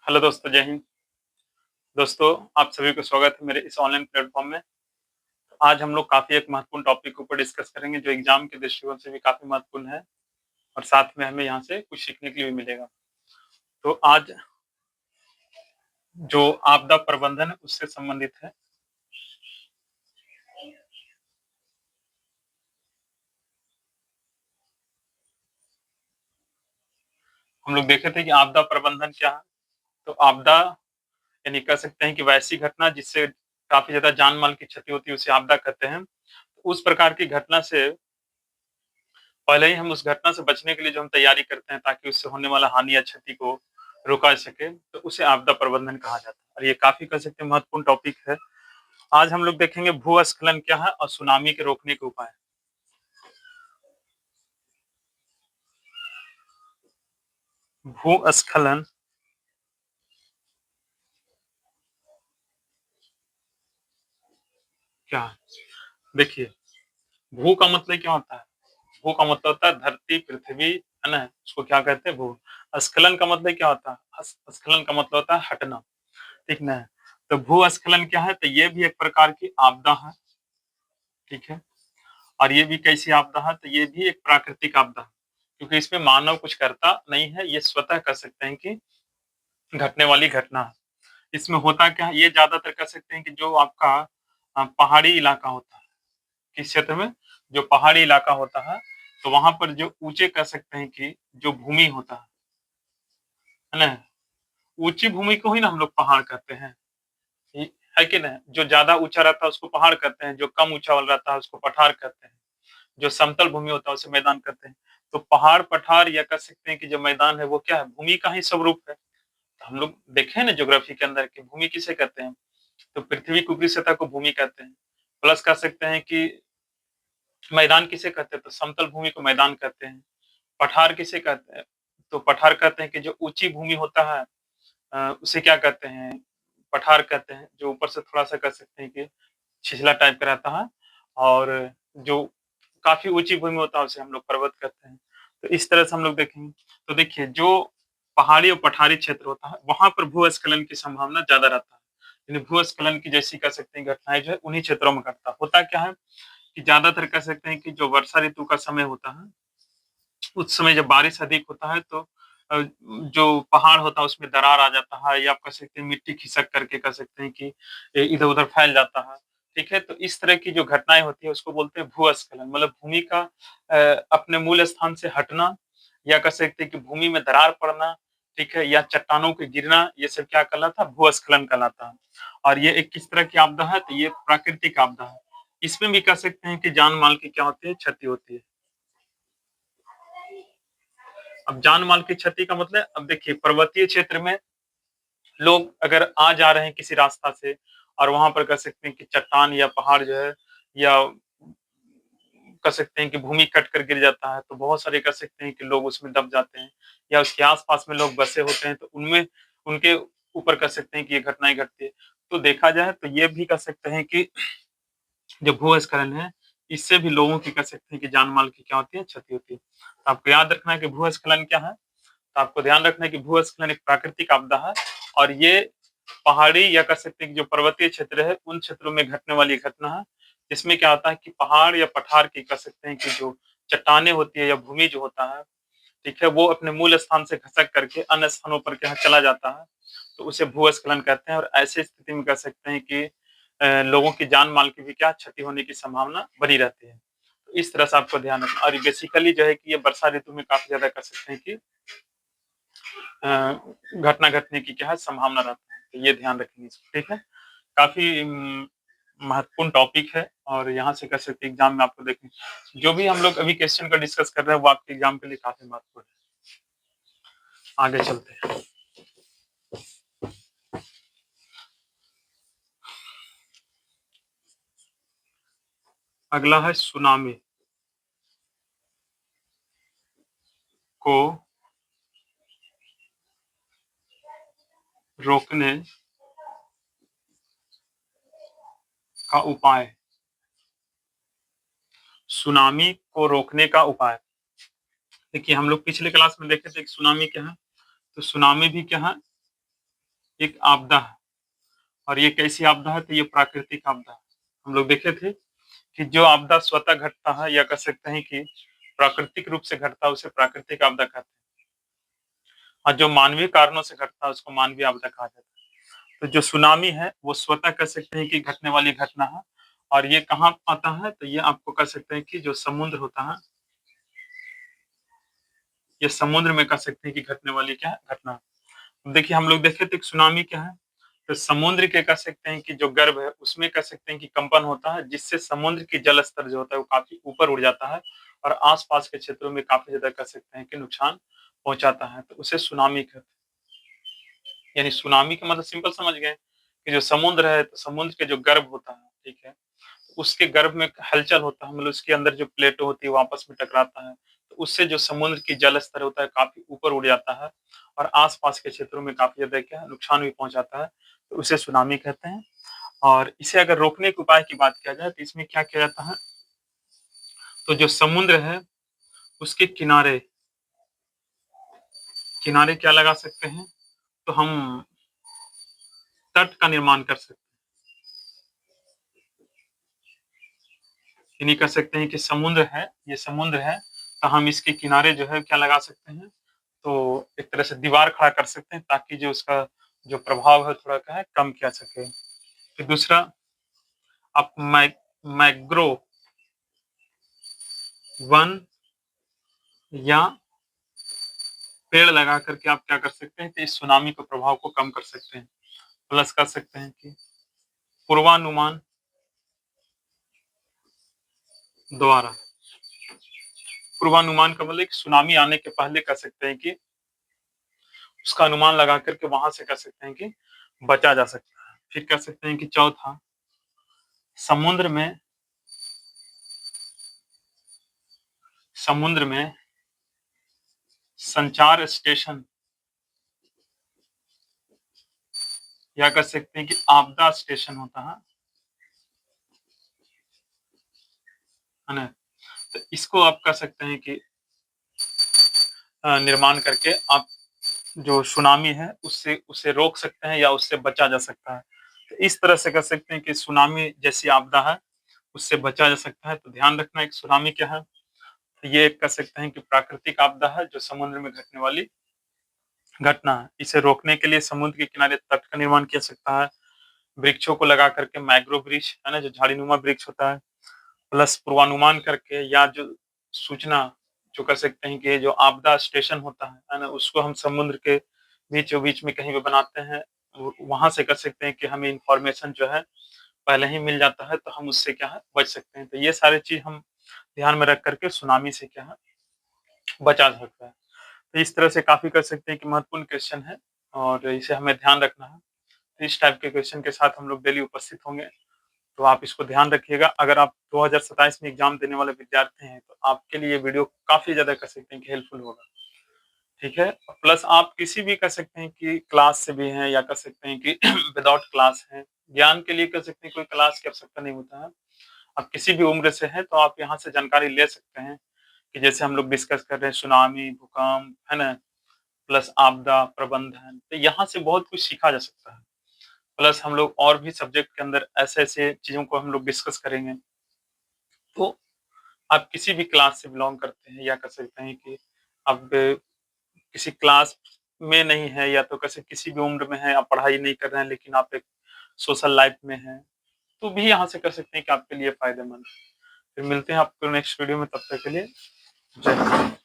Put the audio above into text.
Hello दोस्तों, जय हिंद। दोस्तों, आप सभी को स्वागत है मेरे इस ऑनलाइन प्लेटफ़ॉर्म में। आज हम लोग काफ़ी एक महत्वपूर्ण टॉपिक के ऊपर डिस्कस करेंगे जो एग्ज़ाम के दृष्टिकोण से भी काफ़ी महत्वपूर्ण है और साथ में हमें यहाँ से कुछ सीखने के लिए भी मिलेगा। तो आज जो आपदा प्रबंधन है उससे संबंधित है। हम लोग देखे थे कि आपदा प्रबंधन क्या है? तो आपदा यानी कह सकते हैं कि वैसी घटना जिससे काफ़ी ज़्यादा जान-माल की क्षति होती है उसे आपदा कहते हैं। उस प्रकार की घटना से पहले ही हम उस घटना से बचने के लिए जो हम तैयारी करते हैं ताकि उससे होने वाला हानि या क्षति को रोका जा सके, तो उसे आपदा प्रबंधन कहा जाता है और ये काफ़ी कह सकते हैं महत्वपूर्ण टॉपिक है। आज हम लोग देखेंगे भूस्खलन क्या है और सुनामी के रोकने के उपाय। भूस्खलन क्या है? देखिए, भू का मतलब क्या होता है? भू का मतलब होता है धरती, पृथ्वी, है ना? उसको क्या कहते हैं? भू। स्खलन का मतलब क्या होता है? स्खलन का मतलब होता है हटना, ठीक ना? तो भूस्खलन क्या है? तो ये भी एक प्रकार की आपदा है, ठीक है? और ये भी कैसी आपदा है? तो ये भी एक प्राकृतिक आपदा है, क्योंकि इसमें मानव कुछ करता नहीं है, ये स्वतः कह सकते हैं कि घटने वाली घटना है। इसमें होता क्या है? ये ज़्यादातर कह सकते हैं कि जो आपका पहाड़ी इलाका होता है, किस क्षेत्र में? जो पहाड़ी इलाका होता है, तो वहाँ पर जो ऊँचे कह सकते हैं कि जो भूमि होता है ना? ऊँची भूमि को ही ना हम लोग पहाड़ कहते हैं, ये है कि नहीं? जो ज़्यादा ऊँचा रहता है उसको पहाड़ कहते हैं, जो कम ऊँचा वाला रहता है उसको पठार कहते हैं। जो समतल भूमि होता है उसे मैदान कहते हैं। तो पहाड़, पठार या कह सकते हैं कि जो मैदान है वो क्या है? भूमि का ही स्वरूप है। तो हम लोग देखे हैं ना ज्योग्राफी के अंदर कि भूमि किसे कहते हैं? तो पृथ्वी की ऊपरी सतह को भूमि कहते हैं। प्लस कह सकते हैं कि मैदान किसे कहते हैं? तो समतल भूमि को मैदान कहते हैं। पठार किसे कहते हैं? तो पठार कहते हैं कि जो ऊँची भूमि होता है उसे क्या कहते हैं? पठार कहते हैं। जो ऊपर से थोड़ा-सा कह सकते हैं कि छिछला टाइप का रहता है और जो काफ़ी ऊँची भूमि होता है उसे हम लोग पर्वत कहते हैं। तो इस तरह से हम लोग देखेंगे। तो देखिए जो पहाड़ी और पठारी क्षेत्र होता है, वहाँ पर भूस्खलन की संभावना ज़्यादा रहता है। यानी भूस्खलन की जैसी कह सकते हैं घटनाएँ जो है उन्हीं क्षेत्रों में घटता है। होता क्या है कि ज़्यादातर कह सकते हैं कि जो वर्षा ऋतु का समय होता है, उस समय जब बारिश अधिक होता है तो जो पहाड़ होता है उसमें दरार आ जाता है या आप कह सकते हैं मिट्टी खिसक करके कह सकते हैं कि इधर-उधर फैल जाता है, ठीक है? तो इस तरह की जो घटनाएँ होती है उसको बोलते हैं भूस्खलन मतलब भूमि का अपने मूल स्थान से हटना या कह सकते हैं कि भूमि में दरार पड़ना, ठीक है? या चट्टानों के गिरना ये सब क्या कहलाता है? भूस्खलन कहलाता है। और ये एक किस तरह की आपदा है? तो ये प्राकृतिक आपदा है। इसमें भी कह सकते हैं कि जान-माल की क्या होती है? क्षति होती है। अब जान-माल की क्षति का मतलब अब देखिए पर्वतीय क्षेत्र में लोग अगर आ जा रहे हैं किसी रास्ता से और वहाँ पर कह सकते हैं कि चट्टान या पहाड़ जो है या कह सकते हैं कि भूमि कट कर गिर जाता है, तो बहुत सारे कह सकते हैं कि लोग उसमें दब जाते हैं या उसके आस-पास में लोग बसे होते हैं, तो उनमें उनके ऊपर कह सकते हैं कि ये घटनाएँ घटती है। तो देखा जाए तो ये भी कह सकते हैं कि जो भूस्खलन है, इससे भी लोगों की कह सकते हैं कि जान-माल की क्या होती है? क्षति होती है। तो आपको याद रखना है कि भूस्खलन क्या है? तो आपको ध्यान रखना है कि भूस्खलन एक प्राकृतिक आपदा है और ये पहाड़ी या कह सकते हैं कि जो पर्वतीय क्षेत्र है, उन क्षेत्रों में घटने वाली घटना है। इसमें क्या होता है कि पहाड़ या पठार की कह सकते हैं कि जो चट्टानें होती है या भूमि जो होता है, ठीक है? वो अपने मूल स्थान से खसक करके अन्य स्थानों पर क्या है चला जाता है, तो उसे भूस्खलन कहते हैं और ऐसी स्थिति में कह सकते हैं कि लोगों की जान-माल की भी क्या क्षति होने की संभावना बनी रहती है। तो इस तरह से आपको ध्यान रखना और बेसिकली जो है कि ये वर्षा ऋतु में काफ़ी ज़्यादा कह सकते हैं कि घटना घटने की क्या है संभावना रहता है। तो ये ध्यान रखेंगे इसको, ठीक है? काफ़ी महत्वपूर्ण टॉपिक है और यहाँ से कह सकते हैं एग्ज़ाम में आपको देखें जो भी हम लोग अभी क्वेश्चन का डिस्कस कर रहे हैं वो आपके एग्ज़ाम के लिए काफ़ी महत्वपूर्ण है। आगे चलते हैं। अगला है सुनामी को रोकने का उपाय। सुनामी को रोकने का उपाय। देखिए हम लोग पिछले क्लास में देखे थे कि सुनामी क्या है? तो सुनामी भी क्या है? एक आपदा है, और ये कैसी आपदा है? तो ये प्राकृतिक आपदा है। हम लोग देखे थे कि जो आपदा स्वतः घटता है या कह सकते हैं कि प्राकृतिक रूप से घटता है उसे प्राकृतिक आपदा कहते हैं, और जो मानवीय कारणों से घटता है उसको मानवीय आपदा कहा जाता है। तो जो सुनामी है वो स्वतः कह सकते हैं कि घटने वाली घटना है, और ये कहाँ आता है? तो ये आपको कह सकते हैं कि जो समुद्र होता है, ये समुद्र में कह सकते हैं कि घटने वाली क्या है? घटना। देखिए हम लोग देखे थे कि सुनामी क्या है? तो समुद्र के कह सकते हैं कि जो गर्भ है उसमें कह सकते हैं कि कंपन होता है, जिससे समुद्र की जल स्तर जो होता है वो काफी ऊपर उड़ जाता है और आसपास के क्षेत्रों में काफी ज्यादा कह सकते हैं कि नुकसान पहुंचाता है, तो उसे सुनामी कहते हैं। यानी सुनामी का मतलब सिंपल समझ गए कि जो समुद्र है तो समुद्र के जो गर्भ होता है, ठीक है, उसके गर्भ में हलचल होता है, मतलब उसके अंदर जो प्लेटो होती है वो आपस में टकराता है, तो उससे जो समुद्र की जल स्तर होता है काफी ऊपर उड़ जाता है और आसपास के क्षेत्रों में काफी ज्यादा क्या है नुकसान भी पहुंचाता है, तो उसे सुनामी कहते हैं। और इसे अगर रोकने के उपाय की बात किया जाए तो इसमें क्या किया जाता है? तो जो समुद्र है उसके किनारे किनारे क्या लगा सकते हैं? तो हम तट का निर्माण कर सकते हैं। यानी कह सकते हैं कि समुद्र है, ये समुद्र है, तो हम इसके किनारे जो है क्या लगा सकते हैं? तो एक तरह से दीवार खड़ा कर सकते हैं ताकि जो उसका जो प्रभाव है थोड़ा क्या है कम किया सके। फिर दूसरा, आप मैग्रो वन या पेड़ लगा करके आप क्या कर सकते हैं कि इस सुनामी के प्रभाव को कम कर सकते हैं। प्लस कर सकते हैं कि पूर्वानुमान द्वारा, पूर्वानुमान का मतलब सुनामी आने के पहले कर सकते हैं कि उसका अनुमान लगा करके वहां से कर सकते हैं कि बचा जा सकता है। फिर कह सकते हैं कि चौथा, समुद्र में समुद्र में संचार स्टेशन या कह सकते हैं कि आपदा स्टेशन होता है ना, तो इसको आप कह सकते हैं कि निर्माण करके आप जो सुनामी है उससे उसे रोक सकते हैं या उससे बचा जा सकता है। तो इस तरह से कह सकते हैं कि सुनामी जैसी आपदा है उससे बचा जा सकता है। तो ध्यान रखना, एक सुनामी क्या है? तो ये कह सकते हैं कि प्राकृतिक आपदा है जो समुद्र में घटने वाली घटना है। इसे रोकने के लिए समुद्र के किनारे तट का निर्माण किया सकता है, वृक्षों को लगा करके, मैंग्रोव वृक्ष है ना जो झाड़ीनुमा वृक्ष होता है, प्लस पूर्वानुमान करके, या जो सूचना जो कर सकते हैं कि जो आपदा स्टेशन होता है ना, उसको हम समुद्र के बीचों बीच में कहीं पे बनाते हैं, वहां से कर सकते हैं कि हमें इंफॉर्मेशन जो है पहले ही मिल जाता है, तो हम उससे क्या है बच सकते हैं। तो ये सारी चीज हम ध्यान में रख करके सुनामी से क्या है बचा जा सकता है। तो इस तरह से काफी कर सकते हैं कि महत्वपूर्ण क्वेश्चन है और इसे हमें ध्यान रखना है। तो इस टाइप के क्वेश्चन के साथ हम लोग डेली उपस्थित होंगे, तो आप इसको ध्यान रखिएगा। अगर आप 2027 में एग्जाम देने वाले विद्यार्थी हैं तो आपके लिए ये वीडियो काफी ज्यादा कह सकते हैं कि हेल्पफुल होगा, ठीक है। प्लस आप किसी भी कह सकते हैं कि क्लास से भी हैं या कह सकते हैं कि विदाउट क्लास हैं, ज्ञान के लिए कह सकते हैं कोई क्लास की आवश्यकता नहीं होता है। आप किसी भी उम्र से हैं तो आप यहाँ से जानकारी ले सकते हैं कि जैसे हम लोग डिस्कस कर रहे हैं सुनामी, भूकंप, है ना, प्लस आपदा प्रबंधन, तो यहाँ से बहुत कुछ सीखा जा सकता है। प्लस हम लोग और भी सब्जेक्ट के अंदर ऐसे-ऐसे चीज़ों को हम लोग डिस्कस करेंगे। तो आप किसी भी क्लास से बिलॉन्ग करते हैं या कह सकते हैं कि आप किसी क्लास में नहीं है या तो कैसे किसी भी उम्र में है, आप पढ़ाई नहीं कर रहे हैं लेकिन आप एक सोशल लाइफ में हैं, तो भी यहाँ से कर सकते हैं कि आपके लिए फ़ायदेमंद है। फिर मिलते हैं आपको नेक्स्ट वीडियो में, तब तक के लिए जय हिंद।